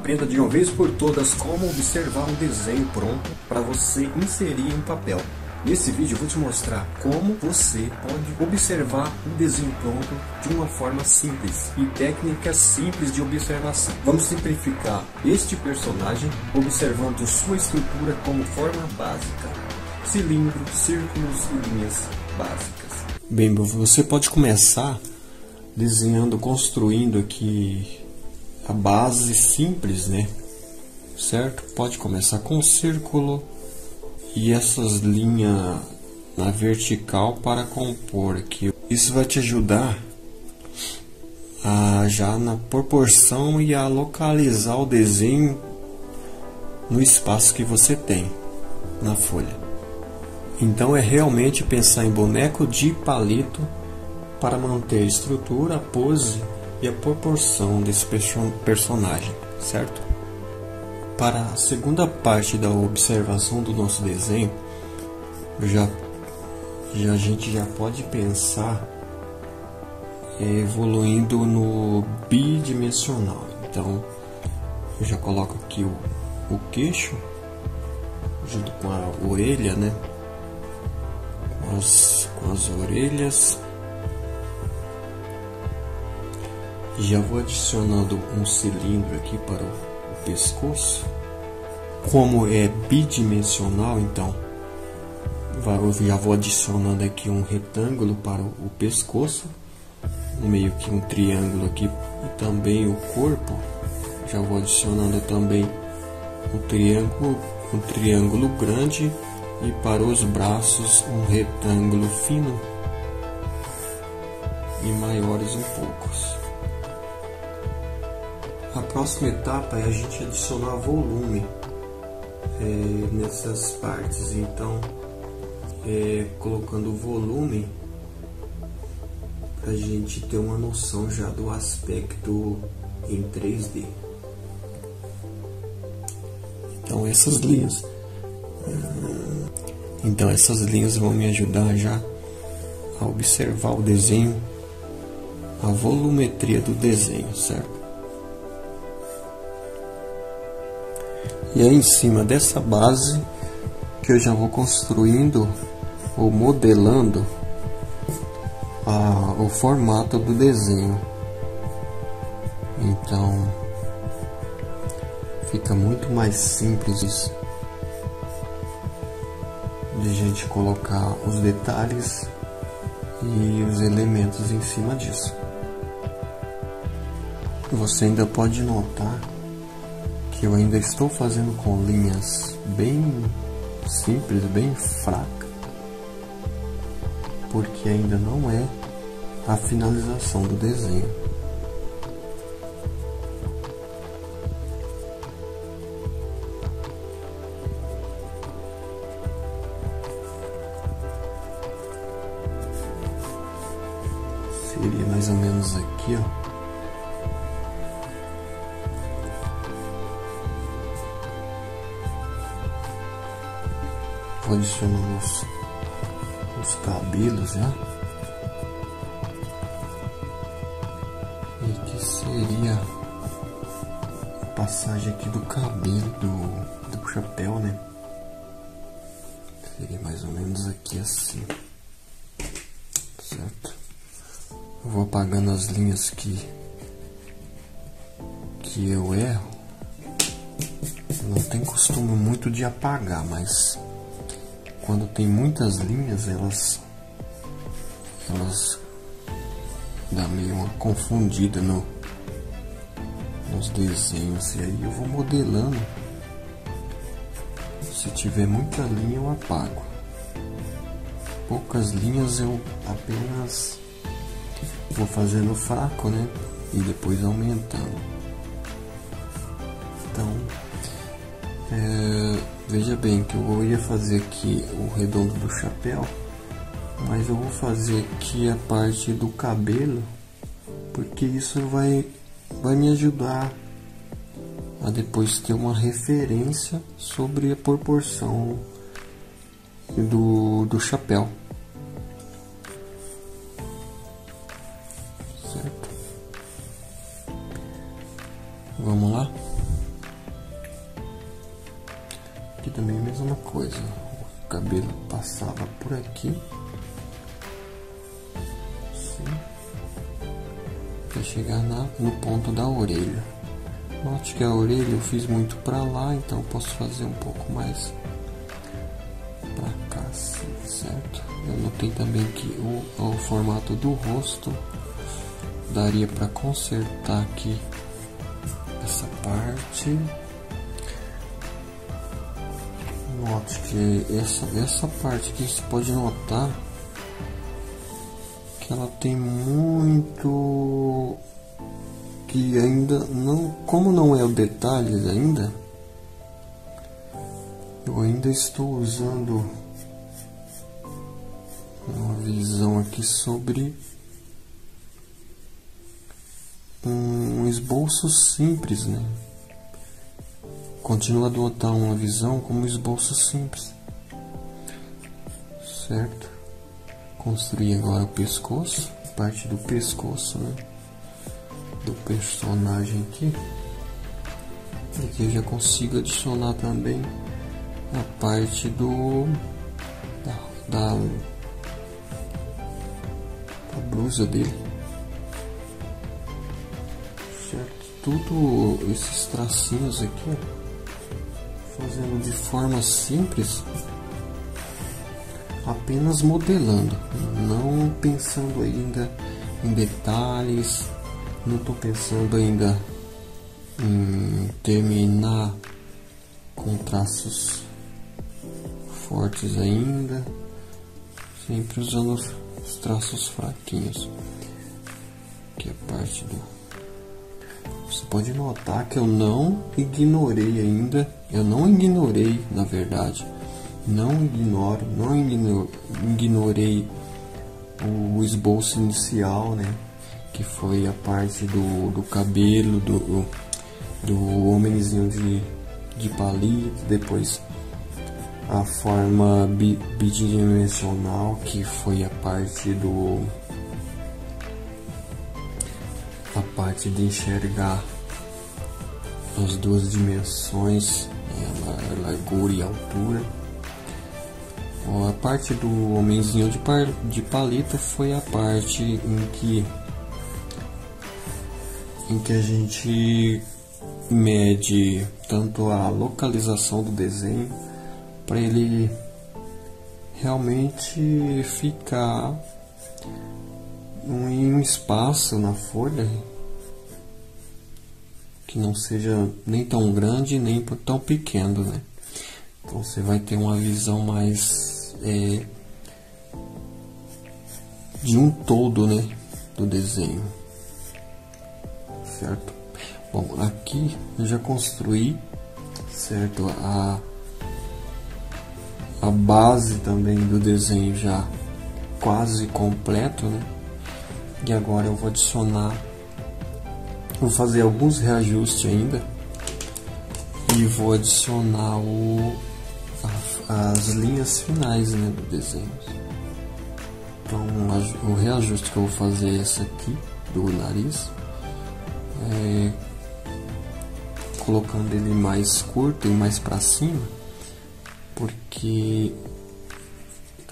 aprenda de uma vez por todas como observar um desenho pronto para você inserir em papel. Nesse vídeo eu vou te mostrar como você pode observar um desenho pronto de uma forma simples e técnicas simples de observação. Vamos simplificar este personagem observando sua estrutura como forma básica: cilindros, círculos e linhas básicas. Bem, você pode começar desenhando, construindo aqui a base simples, né? Certo? Pode começar com um círculo e essas linhas na vertical para compor aqui. Isso vai te ajudar já na proporção e a localizar o desenho no espaço que você tem na folha. Então é realmente pensar em boneco de palito para manter a estrutura, a pose e a proporção desse personagem, certo? Para a segunda parte da observação do nosso desenho, a gente já pode pensar evoluindo no bidimensional. Então eu já coloco aqui o queixo junto com a orelha, né? Com as orelhas. Já vou adicionando um cilindro aqui para o pescoço. Como é bidimensional, então eu já vou adicionando aqui um retângulo para o pescoço, meio que um triângulo aqui, e também o corpo. Já vou adicionando também um triângulo grande, e para os braços um retângulo fino e maiores um pouco. A próxima etapa é a gente adicionar volume nessas partes. Então, colocando o volume para a gente ter uma noção já do aspecto em 3D. Então essas linhas vão me ajudar já a observar o desenho, a volumetria do desenho, certo? E é em cima dessa base que eu já vou construindo ou modelando o formato do desenho. Então fica muito mais simples isso, de a gente colocar os detalhes e os elementos em cima disso. Você ainda pode notar que eu ainda estou fazendo com linhas bem simples, bem fracas, porque ainda não é a finalização do desenho. Seria mais ou menos aqui, ó. Vou adicionar os cabelos já. E que seria a passagem aqui do cabelo do chapéu, né? Seria mais ou menos aqui assim, certo? Eu vou apagando as linhas que eu erro. Eu não tenho costume muito de apagar, mas quando tem muitas linhas, elas dá meio uma confundida nos desenhos, e aí eu vou modelando. Se tiver muita linha eu apago, poucas linhas eu apenas vou fazendo fraco, né, e depois aumentando. Então veja bem que eu ia fazer aqui o redondo do chapéu, mas eu vou fazer aqui a parte do cabelo, porque isso vai me ajudar a depois ter uma referência sobre a proporção do chapéu. Certo? Vamos lá? Aqui também a mesma coisa, o cabelo passava por aqui, assim, até chegar no ponto da orelha. Note que a orelha eu fiz muito para lá, então eu posso fazer um pouco mais para cá, assim, certo? Eu notei também que o formato do rosto daria para consertar aqui essa parte. Note que essa parte aqui você pode notar que ela tem muito que ainda não, como não é o detalhes ainda, eu ainda estou usando uma visão aqui sobre um esboço simples, né? Continuo a adotar uma visão como esboço simples, certo? Construir agora o pescoço, parte do pescoço, né? Do personagem aqui. E aqui eu já consigo adicionar também a parte da blusa dele, certo? Tudo esses tracinhos aqui, ó, fazendo de forma simples, apenas modelando, não pensando ainda em detalhes, não estou pensando ainda em terminar com traços fortes ainda, sempre usando os traços fraquinhos. Aqui a parte do... Você pode notar que eu não ignorei ainda, na verdade, não ignorei o esboço inicial, né? Que foi a parte do cabelo do homenzinho de palito, depois a forma bidimensional, que foi a parte de enxergar as duas dimensões, a largura e a altura. A parte do homenzinho de palito foi a parte em que a gente mede tanto a localização do desenho para ele realmente ficar em um espaço na folha que não seja nem tão grande nem tão pequeno, né? Então você vai ter uma visão mais de um todo, né, do desenho, certo? Bom, aqui eu já construí, certo, a base também do desenho já quase completo, né? E agora eu vou fazer alguns reajustes ainda e vou adicionar as linhas finais, né, do desenho. Então o reajuste que eu vou fazer é esse aqui do nariz, colocando ele mais curto e mais para cima, porque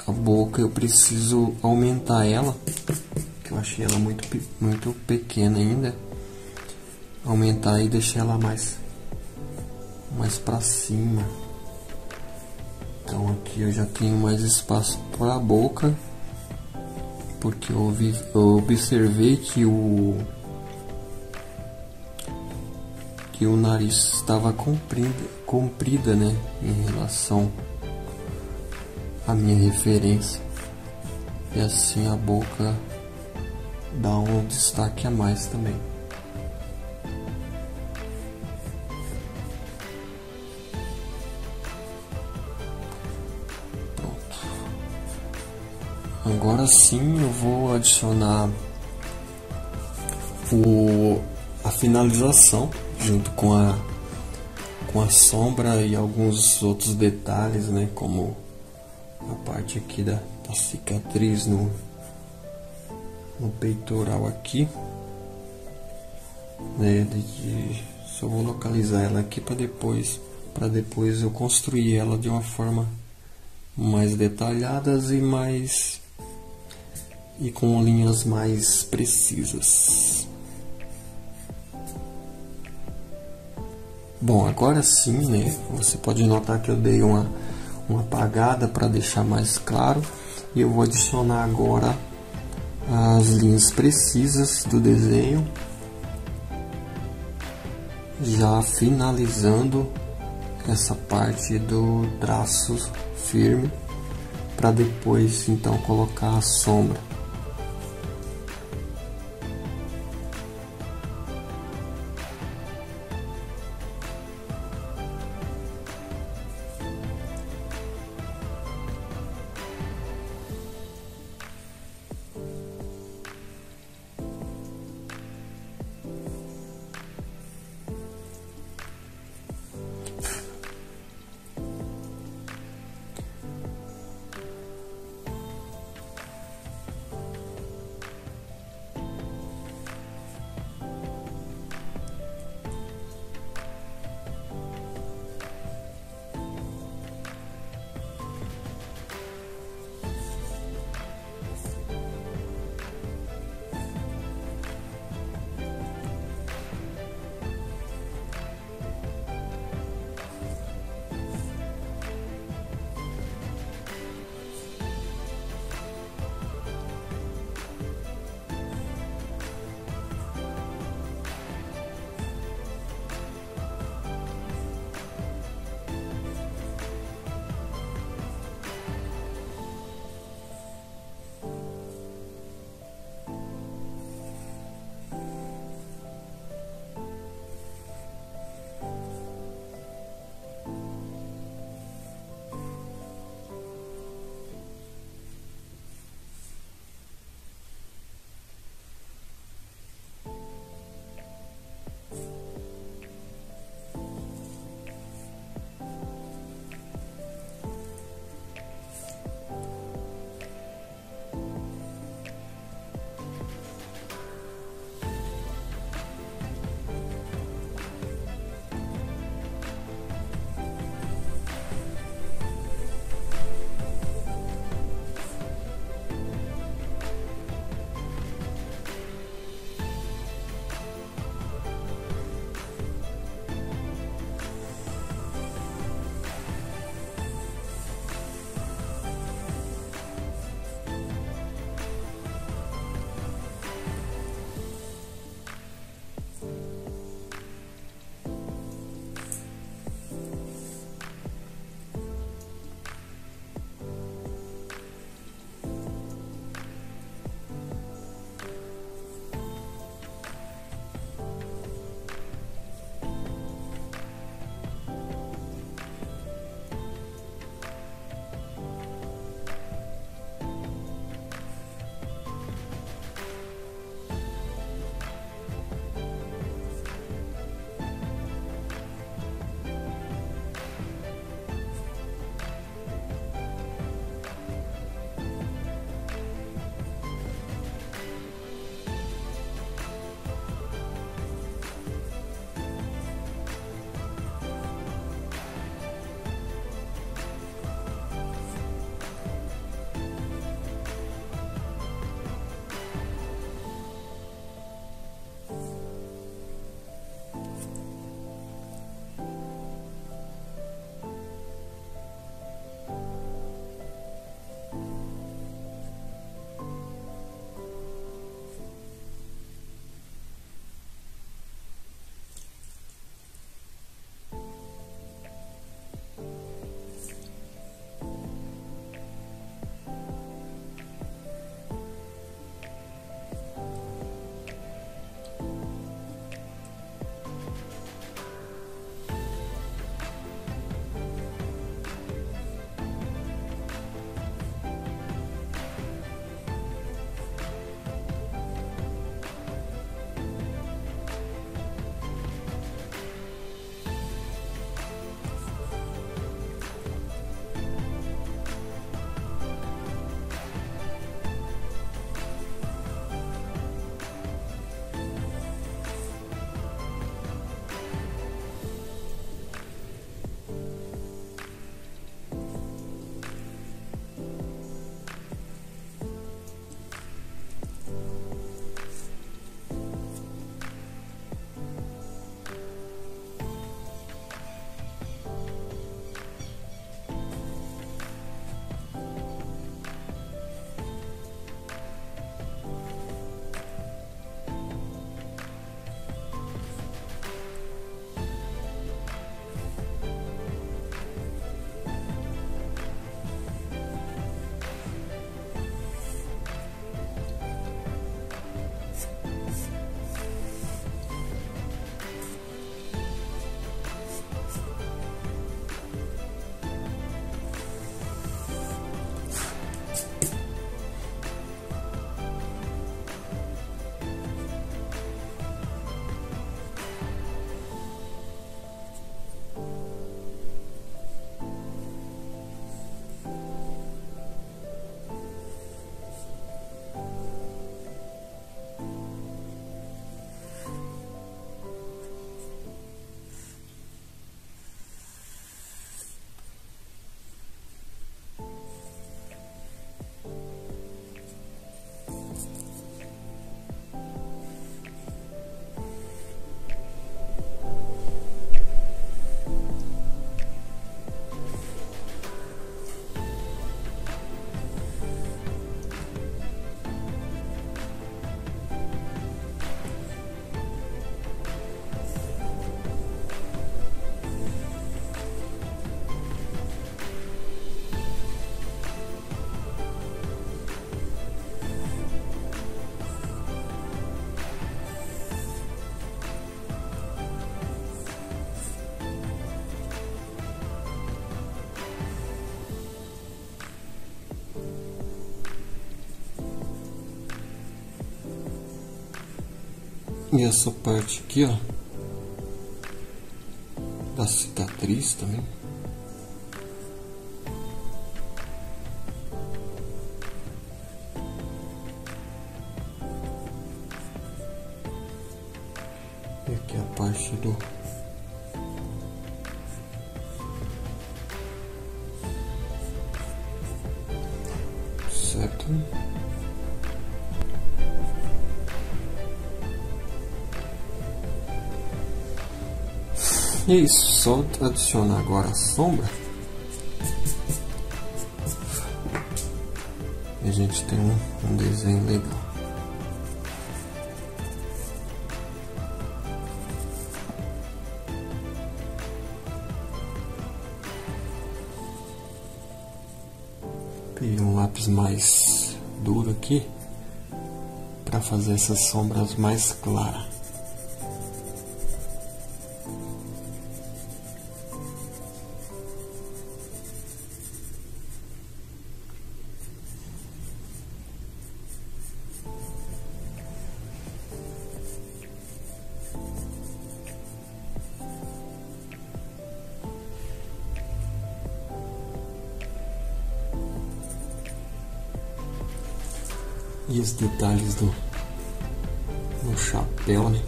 a boca eu preciso aumentar ela, que eu achei ela muito pequena ainda, aumentar e deixar ela mais para cima. Então aqui eu já tenho mais espaço para a boca, porque eu observei que o nariz estava comprida, né, em relação à minha referência, e assim a boca dá um destaque a mais também. Pronto. Agora sim eu vou adicionar a finalização junto com a sombra e alguns outros detalhes, né, como a parte aqui da cicatriz no peitoral aqui, né, só vou localizar ela aqui para depois para depois eu construir ela de uma forma mais detalhadas e com linhas mais precisas. Bom, agora sim, né? Você pode notar que eu dei uma apagada para deixar mais claro, e eu vou adicionar agora as linhas precisas do desenho, já finalizando essa parte do traço firme, para depois então colocar a sombra. E essa parte aqui, ó, da cicatriz também. E aqui a parte do certo. E é isso, só adicionar agora a sombra e a gente tem um desenho legal. Peguei um lápis mais duro aqui para fazer essas sombras mais claras. E os detalhes do chapéu, né?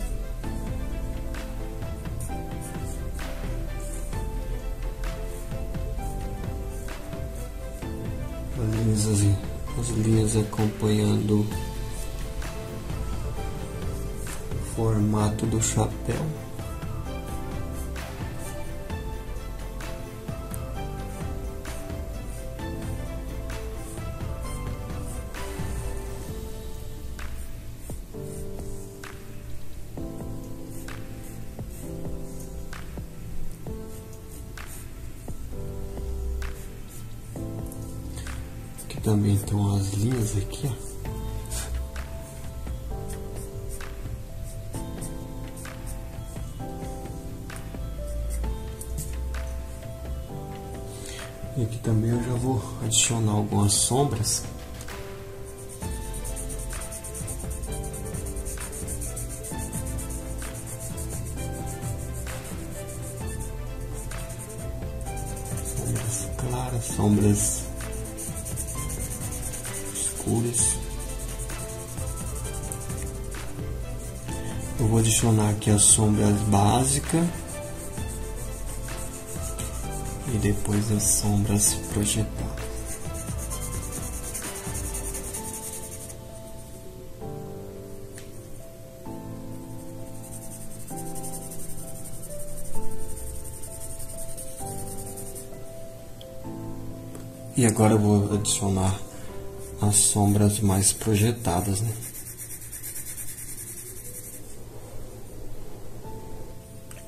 As linhas acompanhando o formato do chapéu. Também estão as linhas aqui, ó. E aqui também eu já vou adicionar algumas sombras. Sombras claras, sombras escuras. Eu vou adicionar aqui as sombras básicas e depois as sombras projetadas. E agora eu vou adicionar as sombras mais projetadas, né?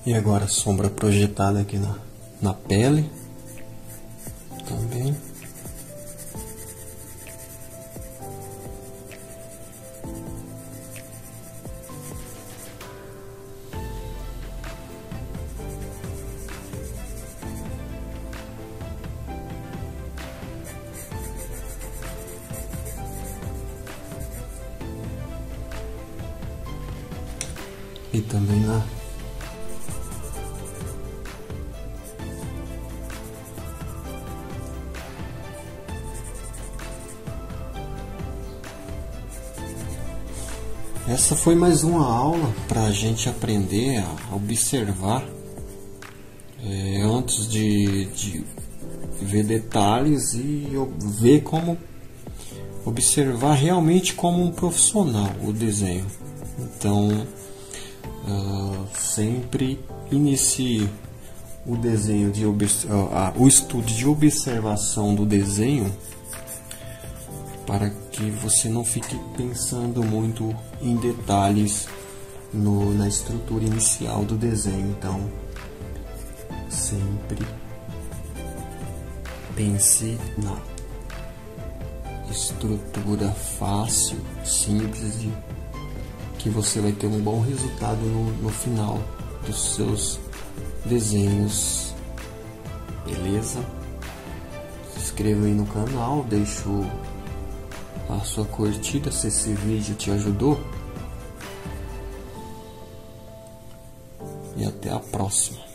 E agora a sombra projetada aqui na pele também. E também essa foi mais uma aula para a gente aprender a observar antes de ver detalhes e ver como observar realmente como um profissional o desenho. Então sempre inicie o desenho o estudo de observação do desenho para que você não fique pensando muito em detalhes na estrutura inicial do desenho. Então sempre pense na estrutura fácil, simples, que você vai ter um bom resultado no final dos seus desenhos, beleza? Se inscreva aí no canal, deixa a sua curtida se esse vídeo te ajudou e até a próxima.